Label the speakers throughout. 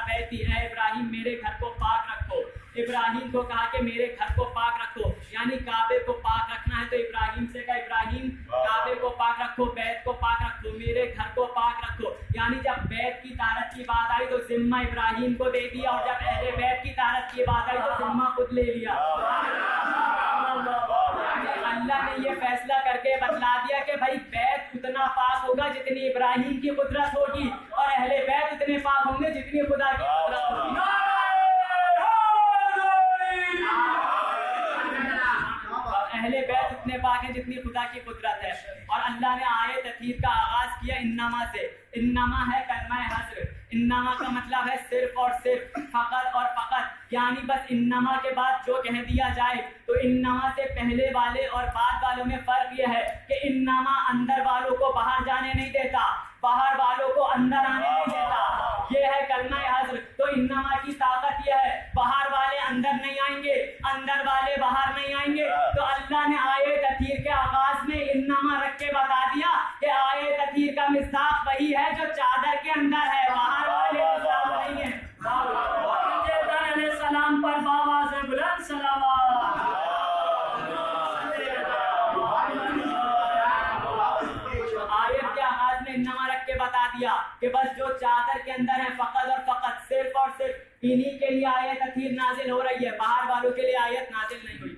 Speaker 1: بیتی، اے ابراہیم میرے گھر کو پاک رکھو. ابراہیم کو کہا کہ میرے گھر کو پاک رکھو، یعنی کعبے کو پاک رکھنا ہے. تو ابراہیم سے کہا ابراہیم کعبے کو پاک رکھو، بیت کو پاک رکھو، میرے گھر کو پاک رکھو. یعنی جب بیت کی طہارت کی بات آئی تو ذمہ ابراہیم کو دے دیا، اور جب اہل بیت کی طہارت کی بات آئی تو ذمہ خود لے لیا. اللہ نے یہ فیصلہ کر کے بتلا دیا کہ بھائی بیت اتنا پاک ہوگا جتنی ابراہیم کی قدرت ہوگی، اور اہل بیت اتنے پاک ہوں گے جتنی خدا کی قدرت ہوگی. اہل بیت اتنے پاک ہیں جتنی خدا کی قدرت ہے. اور اللہ نے آیت تطہیر کا آغاز کیا انما سے. انما ہے کلمہ حصر. انما کا مطلب ہے صرف اور صرف، فقط اور فقط. یعنی بس انما کے بعد جو کہہ دیا جائے. تو انما سے پہلے والے اور بعد والوں میں فرق یہ ہے کہ انما اندر والوں کو باہر جانے نہیں دیتا، باہر والوں کو اندر آنے نہیں دیتا. یہ ہے کلمہ حصر. تو انما کی طاقت یہ ہے باہر والے اندر نہیں آئیں گے، اندر والے باہر نہیں آئیں گے. تو اللہ نے آیت تطہیر کے آغاز میں انما رکھ کے بتا دیا کہ آیت تطہیر کا مصداق وہی ہے جو چادر کے اندر ہے، باہر والے مصداق نہیں ہے. علیہ السلام پر بابا سے بلند سلامات. آیت کے آغاز میں انما رکھ کے بتا دیا کہ بس جو چادر کے اندر ہے فقط اور فقط، صرف اور صرف انہی کے لیے آیت تطہیر نازل ہو رہی ہے، باہر والوں کے لیے آیت نازل نہیں ہوئی.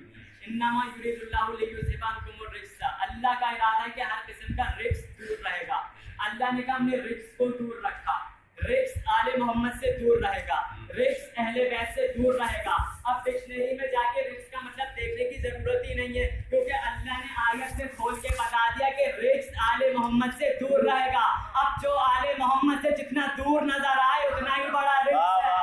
Speaker 1: انما یرید اللہ لیذھب عنکم الرجس. اللہ کا ارادہ ہے کہ ہر قسم کا رجس دور رہے گا. اللہ نے کہا ہم نے رجس کو دور رکھا. رجس آل محمد سے دور رہے گا، رجس اہل بیت سے دور رہے گا. اب ڈکشنری میں جا کے رجس کا مطلب دیکھنے کی ضرورت ہی نہیں ہے، کیونکہ اللہ نے آیت سے کھول کے بتا دیا کہ رجس آل محمد سے دور رہے گا. اب جو آل محمد سے جتنا دور نظر آئے اتنا ہی بڑا رجس ہے.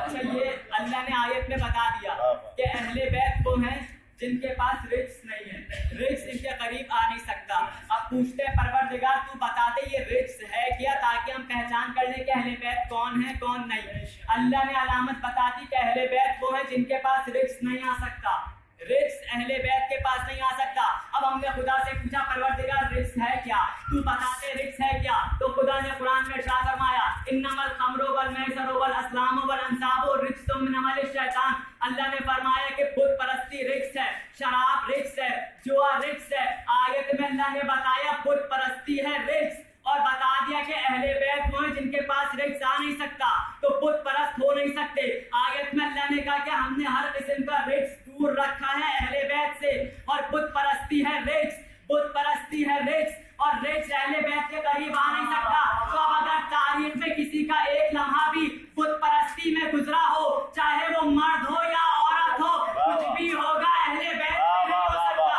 Speaker 1: اچھا، یہ اللہ نے آیت میں بتا دیا کہ اہل بیت وہ ہیں جن کے پاس رجس نہیں ہے، رجس ان کے قریب آ نہیں سکتا. اب پوچھتے ہیں پروردگار تو بتا دے یہ رجس ہے کیا، تاکہ ہم پہچان کر لیں کہ اہل بیت کون ہے کون نہیں. اللہ نے علامت بتا دی کہ اہل بیت وہ ہے جن کے پاس رجس نہیں آ سکتا، رجس اہل بیت کے پاس نہیں آ سکتا. اب ہم نے خدا سے پوچھا پروردگار رجس ہے کیا، تو بتا دے رجس ہے کیا. تو خدا نے قرآن میں ارشاد فرمایا انما الخمر والمیسر والازلام والانصاب رجس من عمل الشیطان. اللہ نے فرمایا کہ بت پرستی رجس ہے، شراب رجس ہے، جوا رجس ہے. آیت میں اللہ نے بتایا بت پرستی ہے رجس، اور بتا دیا کہ اہل بیت وہ ہیں جن کے پاس رجس آ نہیں سکتا، تو بت پرست ہو نہیں سکتے. آیت میں اللہ نے کہا کہ ہم نے ہر قسم کا رجس دور رکھا ہے اہل بیت سے، اور بت پرستی ہے رجس، بت پرستی ہے رجس، اور رجس اہل بیت کے قریب آ نہیں سکتا. تو اب اگر تاریخ میں کسی کا ایک لمحہ بھی بت پرستی میں گزرا ہو، چاہے وہ مرد ہو یا عورت ہو، کچھ بھی ہوگا اہل بیت میں نہیں ہو سکتا.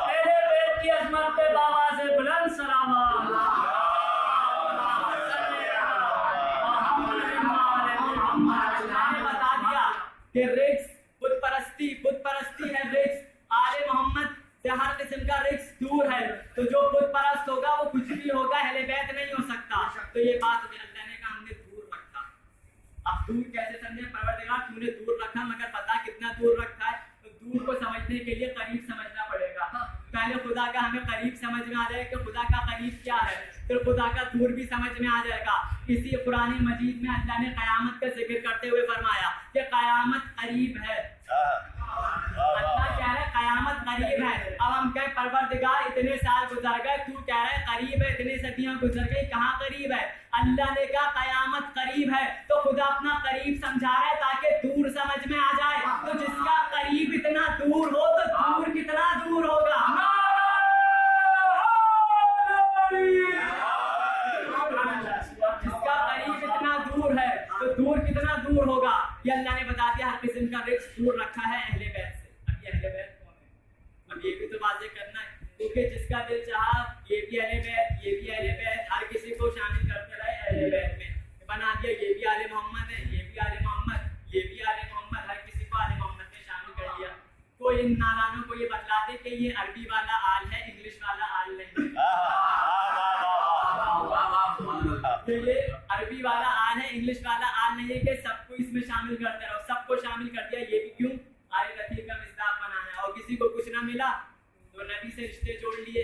Speaker 1: اہل بیت کی عظمت پہ بابا سے بلند سلامات. نے بتا دیا کہ رجس بت پرستی ہے رجس. آل محمد سے ہر قسم کا رجس دور ہے. تو جو بت پرست ہوگا وہ کچھ بھی ہوگا، اہل بیت نہیں ہو سکتا. تو یہ بات ہوگی اللہ نے کہا ہم نے دور رکھا. اب دور کیسے سمجھے پروردگار تو نے دور رکھا، مگر پتا کتنا دور رکھا ہے. تو دور کو سمجھنے کے لیے قریب سمجھنا پڑے گا. پہلے خدا کا ہمیں قریب سمجھ میں آ جائے کہ خدا کا قریب کیا ہے، پھر خدا کا دور بھی سمجھ میں آ جائے گا. اسی قرآن مجید میں اللہ نے قیامت کا ذکر کرتے ہوئے فرمایا کہ قیامت قریب ہے. اللہ کہہ رہے قیامت قریب ہے. اب ہم کہیں پروردگار اتنے سال گزر گئے، تو کہہ رہے قریب ہے، اتنی صدیاں گزر گئی، کہاں قریب ہے. اللہ نے کہا قیامت قریب ہے. تو خدا اپنا قریب سمجھا رہا ہے تاکہ دور سمجھ میں آ جائے. تو جس کا قریب اتنا دور ہو تو دور کتنا دور ہوگا. جس کا قریب اتنا دور ہے تو دور کتنا دور ہوگا. یہ اللہ نے بتا دیا ہر قسم کا رجس دور رکھا ہے اہل بیت سے. اب یہ اہل بیت کون ہے، اب یہ بھی تو واضح کرنا ہے، کیونکہ جس کا دل چاہا یہ بھی اہل بیت، یہ بھی اہل بیت، ہر کسی کو شامل کرتے رہے اہل بیت میں. بنا دیا یہ بھی آل محمد ہے، یہ بھی آل محمد، یہ بھی آل محمد، ہر کسی کو آل محمد میں شامل کر دیا. کوئی ان نادانوں کو یہ بتلا دے کہ یہ عربی والا آل ہے، انگلش والا آل نہیں ہے. یہ عربی والا آل ہے، انگلش والا آل نہیں ہے کہ سب کو اس میں شامل کرتے رہو. سب کو شامل کر دیا. یہ بھی کیوں؟ آیت تطہیر کا مصداق بنانا ہے. اور کسی کو کچھ نہ ملا تو نبی سے رشتے جوڑ لیے.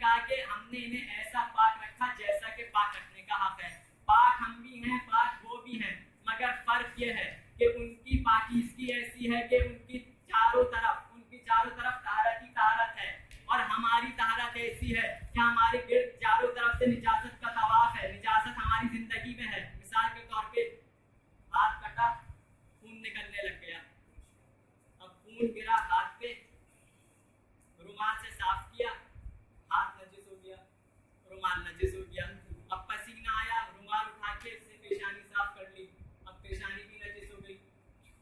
Speaker 1: کہا کہ ہم نے انہیں ایسا پاک رکھا جیسا کہ پاک رکھنے کا حق ہے. پاک ہم بھی ہیں, پاک وہ بھی ہیں, مگر فرق یہ ہے کہ ان کی پاکیزگی ایسی ہے کہ ان کی چاروں طرف طہارت ہی طہارت ہے, اور ہماری طہارت ایسی ہے کہ ہمارے گرد چاروں طرف سے نجاست کا طواف ہے. نجاست ہماری زندگی میں ہے. مثال کے طور پہ ہاتھ کٹا, خون نکلنے لگ گیا, اب خون گرا ہاتھ پہ, رومال سے صاف کیا, ہاتھ نجس ہو گیا, رومال نجس ہو گیا. اب پسینہ آیا, رومال اٹھا کے اس سے پیشانی صاف کر لی, اب پیشانی بھی نجس ہو گئی,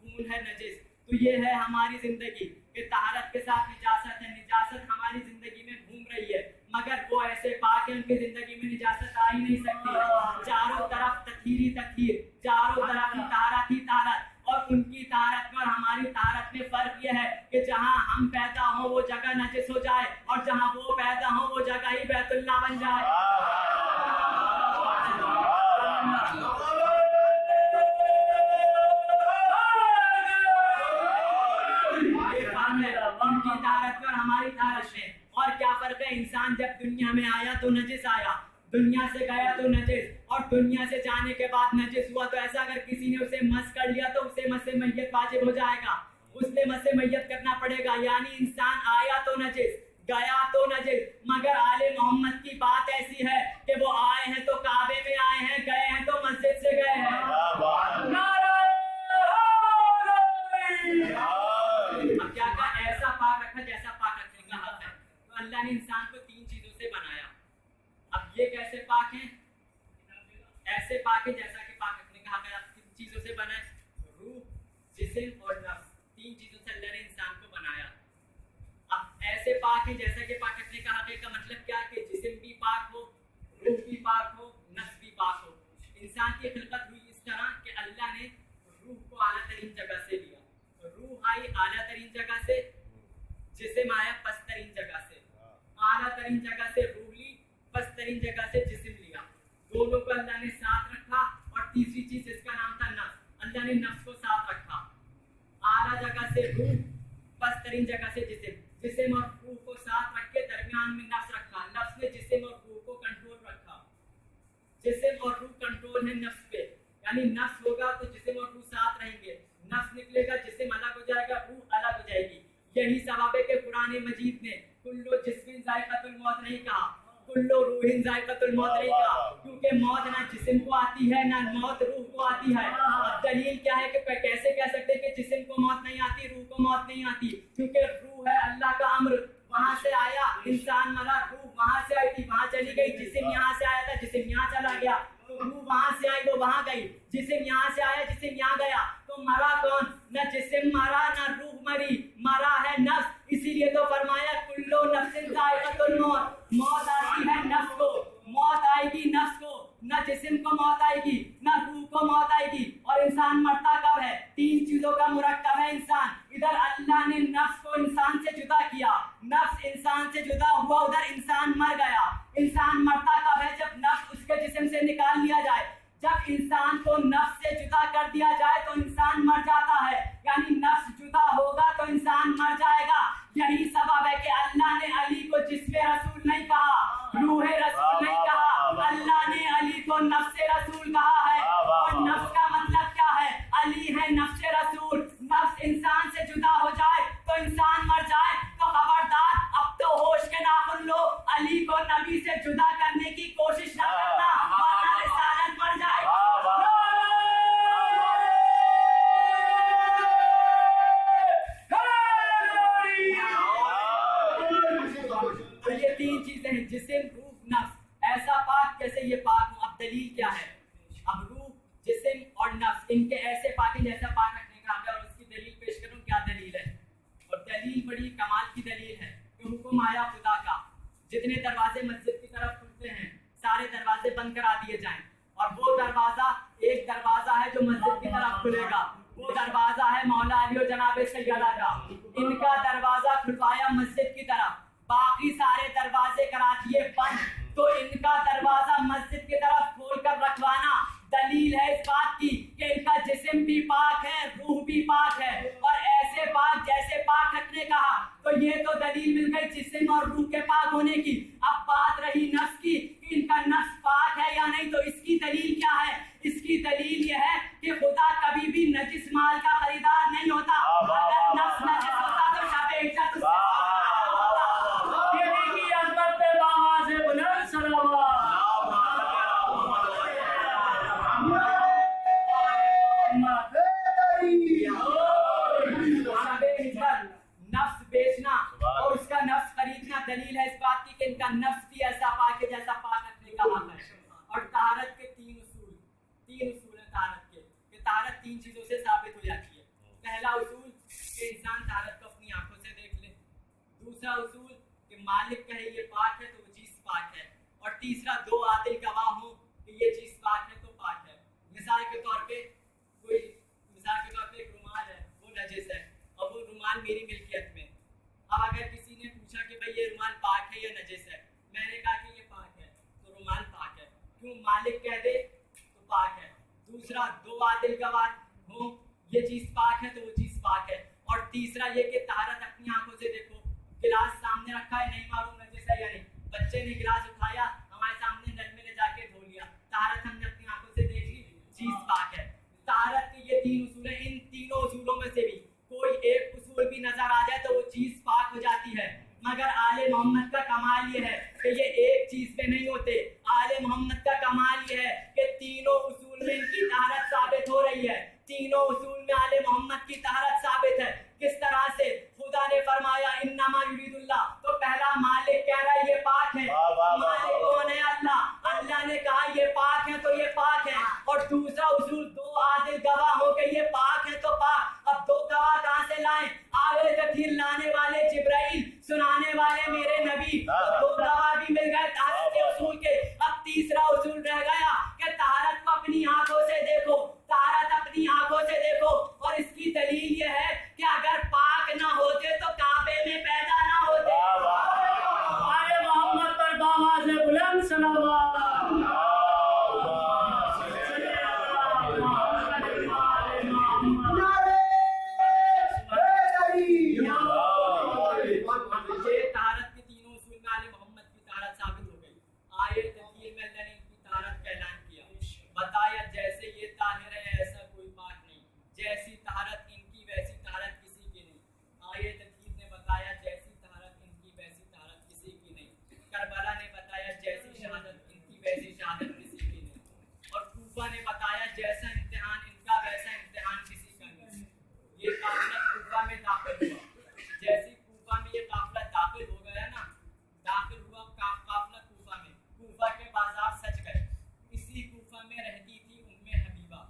Speaker 1: خون ہے نجس. تو یہ ہے ہماری زندگی کہ طہارت کے ساتھ نجاست ہے. نجاست ہماری زندگی میں گھوم رہی ہے, مگر وہ ایسے پاک ہیں ان کی زندگی میں نجاست آ ہی نہیں سکتی. چاروں طرف تطہیر ہی تطہیر, چاروں طرف ہی طہارت ہی طہارت. اور ان کی طہارت میں اور ہماری طہارت میں فرق یہ ہے کہ جہاں ہم پیدا ہوں وہ جگہ نجس ہو جائے, اور جہاں وہ پیدا ہوں وہ جگہ ہی بیت اللہ بن جائے. ان کی طہارت میں اور ہماری طہارت میں. اور کیا فرق ہے؟ انسان جب دنیا میں آیا تو نجس آیا, دنیا سے گیا تو نجس, اور دنیا سے جانے کے بعد نجس ہوا. تو ایسا اگر کسی نے اسے مس کر لیا تو اسے مس میت واجب ہو جائے گا, اسے مس میت کرنا پڑے گا. یعنی انسان آیا تو نجس, گیا تو نجس. مگر آل محمد کی بات ایسی ہے کہ وہ آئے ہیں تو کعبے میں آئے ہیں, گئے ہیں تو مسجد سے گئے ہیں. اب کیا کہا؟ ایسا پاک رکھا جیسا پاک رکھنے کا حق ہے. تو اللہ نے انسان کو 3 چیزوں سے بنایا. اب یہ کیسے پاک ہیں؟ ایسے پاک ہے جیسا کہ پاک رکھنے کا حق ہے. اب 3 چیزوں سے بنا ہے, روح, جسم اور نفس. 3 چیزوں سے اللہ نے انسان کو بنایا. اب ایسے پاک ہے جیسا کہ پاک رکھنے کا حق ہے کا مطلب کیا ہے کہ جسم بھی پاک ہو, روح بھی پاک ہو, نفس بھی پاک ہو. انسان کی خلقت ہوئی اس طرح کہ اللہ نے روح کو اعلیٰ ترین جگہ سے لیا. روح آئی اعلیٰ ترین جگہ سے, جسم آیا پست ترین جگہ سے. اعلیٰ ترین جگہ سے روح لی, پست ترین جگہ سے جسم لیا. دونوں کو اللہ نے ساتھ رکھا. اور تیسری چیز جس کا نام تھا نفس, اللہ نے نفس کو ساتھ رکھا. اعلیٰ جگہ سے روح, پست ترین جگہ سے جسم. جسم اور روح کو ساتھ رکھ کے درمیان میں نفس رکھا. نفس نے جسم اور روح کو کنٹرول رکھا. جسم اور روح کنٹرول ہے نفس پہ, یعنی نفس ہوگا تو جسم اور روح ساتھ رہیں گے. نفس نکلے گا, جسم الگ ہو جائے گا, روح الگ ہو جائے گی. یہی سبب ہے کہ قرآن مجید نے کلو جسم ذائقۃ الموت نہیں کہا, کلو روح ذائقۃ الموت نہیں کہا, کیونکہ موت نہ جسم کو آتی ہے نہ موت روح کو آتی ہے. اب دلیل کیا ہے کہ کیسے کہہ سکتے کہ جسم کو موت نہیں آتی, روح کو موت نہیں آتی؟ کیونکہ روح ہے اللہ کا امر, وہاں سے آیا, انسان مرا, روح وہاں سے آئی تھی, وہاں چلی گئی. جسم یہاں سے آیا تھا, جسم یہاں چلا گیا. تو روح وہاں سے آئی, وہ وہاں گئی. جسم یہاں سے آیا, جسم یہاں گیا. تو مرا کون؟ نہ جسم مرا نہ روح مری, مرا ہے نفس. اسی لیے تو فرمایا کلو نفس ذائقۃ الموت. موت آتی ہے نفس کو, موت آئے گی نفس کو, نہ جسم کو موت آئے گی نہ روح کو موت آئے گی. اور انسان مرتا کب ہے؟ 3 چیزوں کا مرکب ہے انسان. ادھر اللہ نے نفس کو انسان سے جدا کیا, نفس انسان سے جدا ہوا, ادھر انسان مر گیا. انسان مرتا کب ہے؟ جب نفس اس کے جسم سے نکال لیا جائے. جب انسان کو نفس سے جدا کر دیا جائے تو انسان مر جاتا ہے, یعنی نفس جدا ہوگا تو انسان مر جائے گا. یہی سبب ہے کہ اللہ نے علی کو جسم رسول نہیں کہا, روح رسول نہیں کہا, اللہ نے علی کو نفس رسول کہا ہے. اور نفس کا مطلب کیا ہے؟ علی ہے نفس رسول. نفس انسان سے جدا ہو جائے تو انسان مر جائے. تو خبردار, اب تو ہوش کے ناخن لو, علی کو نبی سے جدا کرنے کی کوشش نہ کرنا, ورنہ رسالت مر جائے. تو یہ 3 چیزیں ہیں, جسم, روح, نفس. ایسا پاک جیسے یہ پاک ہوں. اب دلیل کیا ہے؟ اب روح, جسم اور نفس, ان کے ایسے پاک ہیں جیسا پاک رکھنے کا حق ہے. اور اس کی دلیل پیش کروں, کیا دلیل ہے؟ اور دلیل بڑی کمال کی دلیل ہے کہ حکم آیا خدا کا, جتنے دروازے مسجد کی طرف کھلتے ہیں سارے دروازے بند کرا دیے جائیں. اور وہ دروازہ, ایک دروازہ ہے جو مسجد کی طرف کھلے گا, وہ دروازہ ہے مولا علی و جناب سیدہ کا. ان کا دروازہ کھلوایا مسجد کی طرف, باقی سارے دروازے کرا دیے بند. تو ان کا دروازہ مسجد کی طرف کھول کر رکھوانا دلیل ہے اس بات کی کہ ان کا جسم بھی پاک ہے, روح بھی پاک ہے, اور ایسے پاک جیسے پاک رکھنے کہا. تو یہ تو دلیل مل گئی جسم اور روح کے پاک ہونے کی. اب تیسرا دو عادل گواہ ہوں کہ یہ چیز پاک ہے تو پاک ہے. مثال کے طور پہ ایک رومال ہے وہ نجس ہے اور وہ رومال میری ملکیت میں. اب اگر کسی نے پوچھا کہ بھائی یہ رومال پاک ہے یا نجس ہے, میں نے کہا کہ یہ پاک ہے تو رومال پاک ہے, کیوں مالک کہہ دے تو پاک ہے. دوسرا دو عادل گواہ ہوں یہ چیز پاک ہے تو وہ چیز پاک ہے. اور تیسرا یہ کہ طہارت اپنی آنکھوں سے دیکھو, گلاس سامنے رکھا ہے نہیں معلوم نجس ہے یا نہیں, بچے نے گلاس اٹھایا ہمارے سامنے نل میں لے جا کے دھو لیا, طہارت ہم نے اپنی آنکھوں سے دیکھ لی, چیز پاک ہے. طہارت کے یہ تین اصول ہیں, ان تینوں اصولوں میں سے بھی کوئی ایک اصول بھی نظر آ جائے تو وہ چیز پاک ہو جاتی ہے. مگر آل محمد کا کمال یہ ہے کہ یہ ایک چیز پہ نہیں ہوتے. آل محمد کا کمال یہ ہے کہ تینوں اصول میں ان کی طہارت ثابت ہو رہی ہے, تینوں اصول میں آل محمد کی طہارت ثابت ہے. کس طرح سے؟ خدا نے فرمایا انما یرید اللہ, تو پہلا مالک کہہ رہا ہے یہ پاک ہے. مالک کون ہے؟ اللہ. اللہ نے کہا یہ پاک ہے تو یہ پاک ہے. اور دوسرا اصول دو عادل گواہ ہو کہ یہ پاک ہے تو پاک. اب دو گواہ کہاں سے لائیں؟ آگے تکفیر لانے والے جبرائیل, سنانے والے میرے نبی, تو دو گواہ بھی مل گئے طہارت کے اصول کے. اب تیسرا اصول رہ گیا کہ طہارت کو اپنی آنکھوں سے دیکھو, طہارت اپنی آنکھوں سے دیکھو. اور اس کی دلیل یہ ہے کہ اگر پاک نہ ہوتے تو کعبے میں پیدا نہ ہوتے.
Speaker 2: آئے محمد پر باواز بلند صلوات.
Speaker 1: طہارت کے تینوں اصول میں آل محمد کی طہارت ثابت ہو گئی. آیت تکفیر میں اللہ نے ان کی طہارت کا اعلان کیا, بتایا جیسے یہ طاہر ہے ایسا کوئی پاک نہیں, جیسی طہارت ان کی ویسی طہارت کسی کی نہیں. آیت تکفیر نے بتایا جیسی طہارت ان کی ویسی طہارت کسی کی نہیں. کربلا نے بتایا جیسی شہادت ان کی ویسی شہادت کسی کی نہیں. اور کوفہ نے بتایا جیسا امتحان ان کا ویسا امتحان کسی کا نہیں. یہ قافلہ کوفہ میں داخل ہوا, جیسی کوفہ میں یہ قافلہ داخل ہو گیا نا, داخل ہوا قافلہ کوفہ میں, کوفہ کے بازار سج گئے. اسی کوفہ میں رہتی تھی حبیبہ.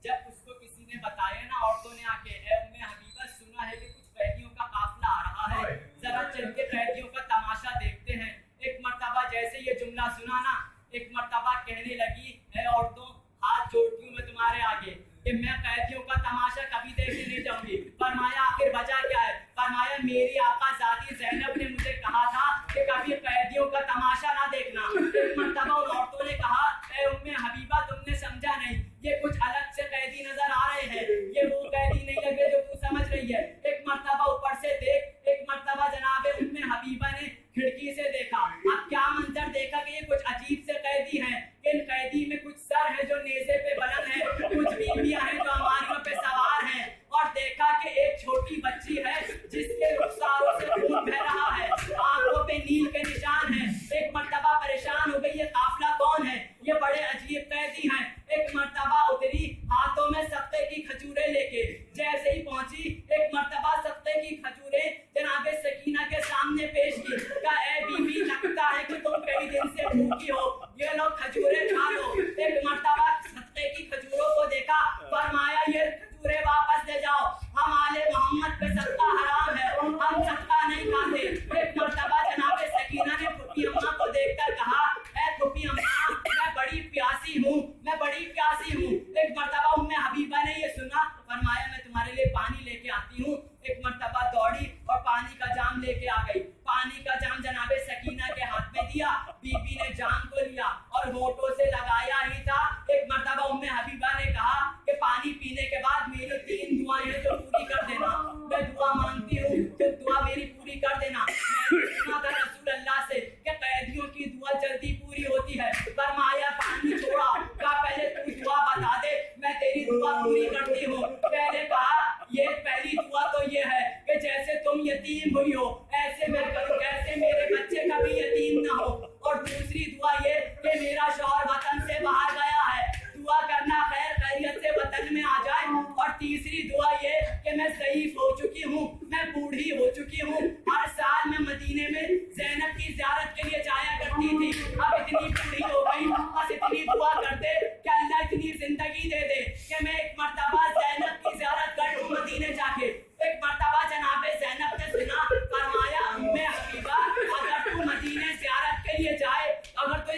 Speaker 1: جب اس کو کسی نے بتایا نا, عورتوں نے آ کے, اے حبیبہ سنا ہے کہ کچھ قیدیوں کا قافلہ آ رہا ہے, ذرا چل کے قیدیوں کا تماشا دیکھتے ہیں. ایک مرتبہ جیسے یہ جملہ سنا نا, ایک مرتبہ کہنے لگی, اے عورتوں ہاتھ جوڑتی ہوں میں تمہارے آگے کہ میں قیدیوں کا تماشا کبھی دیکھنے نہیں جاؤں گی. فرمایا آخر وجہ کیا ہے؟ فرمایا میری آقا ذاتی زینب نے مجھے کہا تھا کہ کبھی قیدیوں کا تماشا نہ دیکھنا. ایک مرتبہ ان عورتوں نے کہا, اے حبیبہ تم نے سمجھا نہیں, یہ کچھ الگ سے قیدی نظر آ رہے ہیں, یہ وہ قیدی نہیں لگے جو تو سمجھ رہی ہے. ایک مرتبہ اوپر سے دیکھ, ایک مرتبہ جناب حبیبہ نے کھڑکی سے دیکھا. اب کیا منظر دیکھا کہ یہ کچھ عجیب سے قیدی ہیں, کہ ان قیدی میں کچھ سر ہے جو نیزے پہ بلند ہے, کچھ بیویاں ہیں جو ہماریوں پہ سوار ہیں. اور دیکھا کہ ایک چھوٹی بچی ہے جس کے رخساروں سے خون بہ رہا ہے, آنکھوں پہ نیل کے نشان ہیں. ایک مرتبہ پریشان ہو گئی, یہ قافلہ کون ہے, یہ بڑے عجیب قیدی ہیں. ایک مرتبہ اتری ہاتھوں میں سقطے کی کھجوریں لے کے, جیسے ہی پہنچی ایک مرتبہ سقطے کی کھجوریں جناب سکینہ کے سامنے پیش کی. کہا اے بی بی لگتا ہے کہ تم کئی دن سے بھوکی ہو, یہ لو کھجوریں کھا لو. ایک مرتبہ سقطے کی کھجوروں کو دیکھا, فرمایا یہ کھجوریں واپس لے جاؤ, ہم آل محمد پہ صدقہ حرام ہے, ہم صدقہ نہیں کھاتے. ایک مرتبہ جناب سکینہ نے پھوپھی اماں کو دیکھ کر کہا, اے پھوپھی اماں میں بڑی پیاسی ہوں, میں بڑی پیاسی ہوں. ایک مرتبہ حبیبہ نے یہ سنا, فرمایا میں تمہارے لیے پانی لے کے آتی ہوں. ایک مرتبہ دوڑی اور پانی کا جام لے کے آ گئی. پانی کا جام جناب سکینہ کے ہاتھ میں دیا, بی بی نے جام کو لیا اور ہونٹوں سے لگایا ہی تھا. ایک مرتبہ حبیبہ نے کہا کہ پانی پینے کے بعد میری 3 دعائیں ہیں جو پوری کر دینا. میں دعا مانگتی ہوں کہ دعا میری پوری کر دینا. میں نے سنا تھا رسول اللہ سے کہ قیدیوں کی دعا جلدی پوری ہوتی ہے. فرمایا پانی چھوڑا, کہا پہلے تو دعا بتا دے, میں تیری دعا پوری کرتی ہوں. پہلے کہا یہ پہلی دعا تو یہ ہے کہ جیسے تم یتیم ہوئی ہو ایسے میں کروں, کیسے میرے بچے کبھی یتیم نہ ہو. اور دوسری دعا یہ کہ میرا شوہر وطن سے باہر گیا ہے, دعا کرنا خیر خیریت سے وطن میں آ جائے. اور تیسری دعا یہ کہ میں ضعیف ہو چکی ہوں, میں بوڑھی ہو چکی ہوں. ہر سال میں مدینے میں زینب کی زیارت کے لیے جایا کرتی تھی, اب اتنی بوڑھی ہو گئی, بس اتنی دعا کرتے کہ اللہ اتنی زندگی دے دے کہ میں ایک مرتبہ زینب کی زیارت کر لوں مدینے جا کے. ایک مرتبہ جناب زینب نے سنا, فرمایا حبیبہ اگر تو مدینے زیارت کے لیے جائے, اگر تو